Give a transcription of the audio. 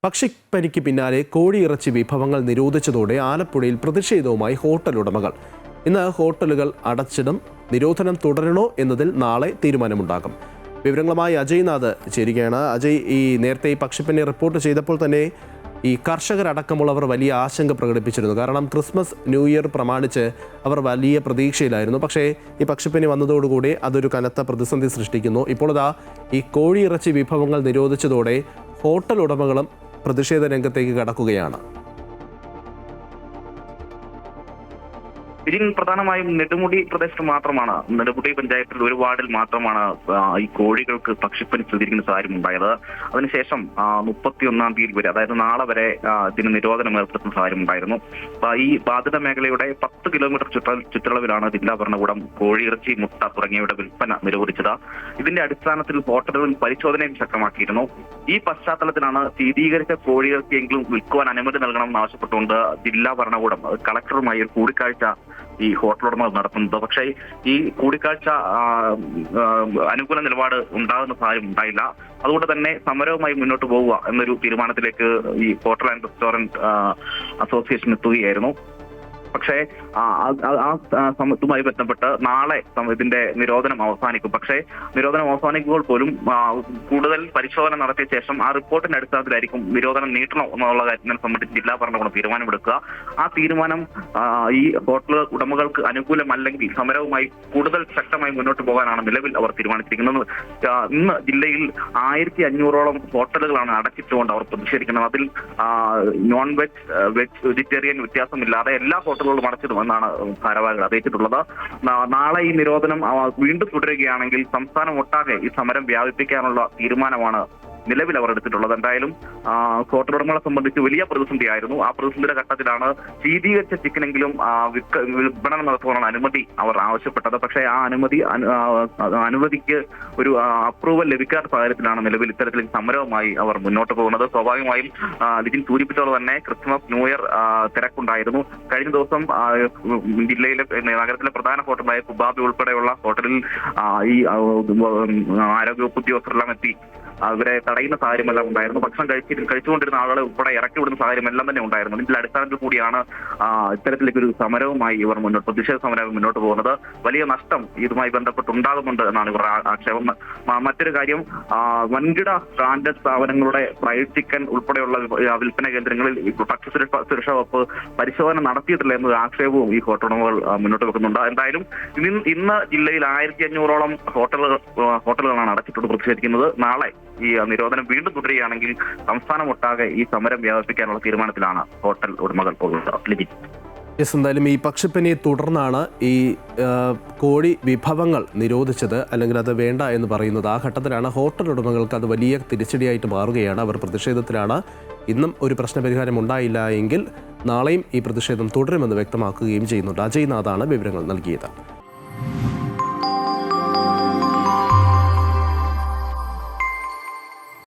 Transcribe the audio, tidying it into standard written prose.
പക്ഷിപ്പനിക്ക് പിന്നാലെ കോഴിയിറച്ചി വിഭവങ്ങൾ നിരോധിച്ചതോടെ ആലപ്പുഴയിൽ പ്രതിഷേധവുമായി ഹോട്ടൽ ഉടമകൾ. ഇന്ന് ഹോട്ടലുകൾ അടച്ചിടും. നിരോധനം തുടരണോ എന്നതിൽ നാളെ തീരുമാനമുണ്ടാകും. വിവരങ്ങളുമായി അജയ് നാഥ് ചേരുകയാണ്. അജയ്, ഈ നേരത്തെ ഈ പക്ഷിപ്പനി റിപ്പോർട്ട് ചെയ്തപ്പോൾ തന്നെ ഈ കർഷകരടക്കമുള്ളവർ വലിയ ആശങ്ക പ്രകടിപ്പിച്ചിരുന്നു. കാരണം ക്രിസ്മസ് ന്യൂ ഇയർ പ്രമാണിച്ച് അവർ വലിയ പ്രതീക്ഷയിലായിരുന്നു. പക്ഷേ ഈ പക്ഷിപ്പനി വന്നതോടുകൂടി അതൊരു കനത്ത പ്രതിസന്ധി സൃഷ്ടിക്കുന്നു. ഇപ്പോൾ ഇതാ ഈ കോഴിയിറച്ചി വിഭവങ്ങൾ നിരോധിച്ചതോടെ ഹോട്ടൽ ഉടമകളും പ്രതിഷേധ രംഗത്തേക്ക് കടക്കുകയാണ്. ഇതിൽ പ്രധാനമായും നെടുമുടി പ്രദേശത്ത് മാത്രമാണ്, നെടുമുടി പഞ്ചായത്തിൽ ഒരു വാർഡിൽ മാത്രമാണ് ഈ കോഴികൾക്ക് പക്ഷിപ്പനി സ്ഥിരീകരിക്കുന്ന സാഹചര്യം ഉണ്ടായത്. അതിനുശേഷം 31-ാം തീയതി വരെ, അതായത് നാളെ വരെ ഇതിന് നിരോധനം ഏർപ്പെടുത്തുന്ന സാഹചര്യം ഉണ്ടായിരുന്നു. ഈ ബാധിത മേഖലയുടെ 10 കിലോമീറ്റർ ചുറ്റളവിലാണ് ജില്ലാ ഭരണകൂടം കോഴിയിറച്ചി, മുട്ട തുടങ്ങിയവയുടെ വിൽപ്പന നിരോധിച്ചത്. ഇതിന്റെ അടിസ്ഥാനത്തിൽ ഹോട്ടലുകളിൽ പരിശോധനയും ശക്തമാക്കിയിരുന്നു. ഈ പശ്ചാത്തലത്തിലാണ് സ്ഥിരീകരിച്ച കോഴിയിറച്ചിയെങ്കിലും വിൽക്കുവാൻ അനുമതി നൽകണമെന്ന് ആവശ്യപ്പെട്ടുകൊണ്ട് ജില്ലാ ഭരണകൂടം കളക്ടറുമായി ഒരു കൂടിക്കാഴ്ച ഈ ഹോട്ടൽ ഉടമകൾ നടത്തുന്നത്. പക്ഷേ ഈ കൂടിക്കാഴ്ച അനുകൂല നിലപാട് ഉണ്ടാകുന്ന സാഹചര്യം ഉണ്ടായില്ല. അതുകൊണ്ട് തന്നെ സമരവുമായി മുന്നോട്ട് പോവുക എന്നൊരു തീരുമാനത്തിലേക്ക് ഈ ഹോട്ടൽ ആൻഡ് റെസ്റ്റോറന്റ് അസോസിയേഷൻ എത്തുകയായിരുന്നു. പക്ഷേ ഇതുമായി ബന്ധപ്പെട്ട് നാളെ ഇതിന്റെ നിരോധനം അവസാനിക്കും. പക്ഷേ നിരോധനം അവസാനിക്കുമ്പോൾ പോലും കൂടുതൽ പരിശോധന നടത്തിയ ശേഷം ആ റിപ്പോർട്ടിന്റെ അടിസ്ഥാനത്തിലായിരിക്കും നിരോധനം നീട്ടണോ എന്നുള്ള കാര്യത്തിനെ സംബന്ധിച്ച് ജില്ലാ ഭരണകൂടം തീരുമാനമെടുക്കുക. ആ തീരുമാനം ഈ ഹോട്ടൽ ഉടമകൾക്ക് അനുകൂലമല്ലെങ്കിൽ സമരവുമായി കൂടുതൽ ശക്തമായി മുന്നോട്ട് പോകാനാണ് നിലവിൽ അവർ തീരുമാനിച്ചിരിക്കുന്നത്. ഇന്ന് ജില്ലയിൽ 1500ഓളം ഹോട്ടലുകളാണ് അടച്ചിട്ടുകൊണ്ട് അവർ പ്രതിഷേധിക്കുന്നത്. അതിൽ നോൺ വെജ്, വെജിറ്റേറിയൻ വ്യത്യാസമില്ലാതെ എല്ലാ ഹോട്ടലുകളും അടച്ചിടുമെന്നാണ് ഭാരവാഹികൾ അറിയിച്ചിട്ടുള്ളത്. നാളെ ഈ നിരോധനം വീണ്ടും തുടരുകയാണെങ്കിൽ സംസ്ഥാനം ഒട്ടാകെ ഈ സമരം വ്യാപിപ്പിക്കാനുള്ള തീരുമാനമാണ് നിലവിൽ അവർ എടുത്തിട്ടുള്ളത്. എന്തായാലും ഹോട്ടൽ ഉടമകളെ സംബന്ധിച്ച് വലിയ പ്രതിസന്ധിയായിരുന്നു. ആ പ്രതിസന്ധിയുടെ ഘട്ടത്തിലാണ് ശീതീകരിച്ച ചിക്കനെങ്കിലും വിപണനം നടത്തുവാനുള്ള അനുമതി അവർ ആവശ്യപ്പെട്ടത്. പക്ഷേ ആ അനുമതിക്ക് ഒരു അപ്രൂവൽ ലഭിക്കാത്ത സാഹചര്യത്തിലാണ് നിലവിൽ ഇത്തരത്തിൽ സമരവുമായി അവർ മുന്നോട്ട് പോകുന്നത്. സ്വാഭാവികമായും ലിജിൻ സൂചിപ്പിച്ചത് തന്നെ ക്രിസ്മസ് ന്യൂ ഇയർ തിരക്കുണ്ടായിരുന്നു. കഴിഞ്ഞ ദിവസം ജില്ലയിലെ നഗരത്തിലെ പ്രധാന ഹോട്ടലായ കുബാബി ഉൾപ്പെടെയുള്ള ഹോട്ടലിൽ ഈ ആരോഗ്യവകുപ്പ് ഉദ്യോഗസ്ഥരെല്ലാം എത്തി അവരെ തടയുന്ന സാഹചര്യമെല്ലാം ഉണ്ടായിരുന്നു. ഭക്ഷണം കഴിച്ചുകൊണ്ടിരുന്ന ആളുകളെ ഉൾപ്പെടെ ഇറക്കി വിടുന്ന സാഹചര്യം എല്ലാം തന്നെ ഉണ്ടായിരുന്നു. ഇതിന്റെ അടിസ്ഥാനത്തിൽ കൂടിയാണ് ഇത്തരത്തിലേക്കൊരു സമരവുമായി ഇവർ പ്രതിഷേധ സമരവുമായി മുന്നോട്ട് പോകുന്നത്. വലിയ നഷ്ടം ഇതുമായി ബന്ധപ്പെട്ട് ഉണ്ടാകുന്നുണ്ട് എന്നാണ് ഇവർ ആക്ഷേപം. മറ്റൊരു കാര്യം, വൻകിട ബ്രാൻഡഡ് സ്ഥാപനങ്ങളുടെ ഫ്രൈഡ് ചിക്കൻ ഉൾപ്പെടെയുള്ള വിൽപ്പന കേന്ദ്രങ്ങളിൽ ഭക്ഷ്യസുരക്ഷാ വകുപ്പ് പരിശോധന നടത്തിയിട്ടില്ല എന്നൊരു ആക്ഷേപവും ഈ ഹോട്ടലുടമകൾ മുന്നോട്ട് വെക്കുന്നുണ്ട്. എന്തായാലും ഇന്ന് ജില്ലയിൽ 1500ഓളം ഹോട്ടലുകളാണ് അടച്ചിട്ടുണ്ട് പ്രതിഷേധിക്കുന്നത്. നാളെ ഈ നിരോധനം വീണ്ടും തുടരുകയാണെങ്കിൽ സംസ്ഥാനം ഒട്ടാകെ ഈ സമരം വ്യാപിപ്പിക്കാനുള്ള തീരുമാനത്തിലാണ് ഹോട്ടൽ ഉടമകൾ ഉള്ളത്. എന്തായാലും ഈ പക്ഷിപ്പനിയെ തുടർന്നാണ് ഈ കോഴി വിഭവങ്ങൾ നിരോധിച്ചത്, അല്ലെങ്കിൽ അത് വേണ്ട എന്ന് പറയുന്നത്. ആ ഘട്ടത്തിലാണ് ഹോട്ടൽ ഉടമകൾക്ക് അത് വലിയ തിരിച്ചടിയായിട്ട് മാറുകയാണ്. അവർ പ്രതിഷേധത്തിലാണ്. ഇന്നും ഒരു പ്രശ്നപരിഹാരം ഉണ്ടായില്ല എങ്കിൽ നാളെയും ഈ പ്രതിഷേധം തുടരുമെന്ന് വ്യക്തമാക്കുകയും ചെയ്യുന്നുണ്ട്. അജയ് നാഥാണ് വിവരങ്ങൾ നൽകിയത്.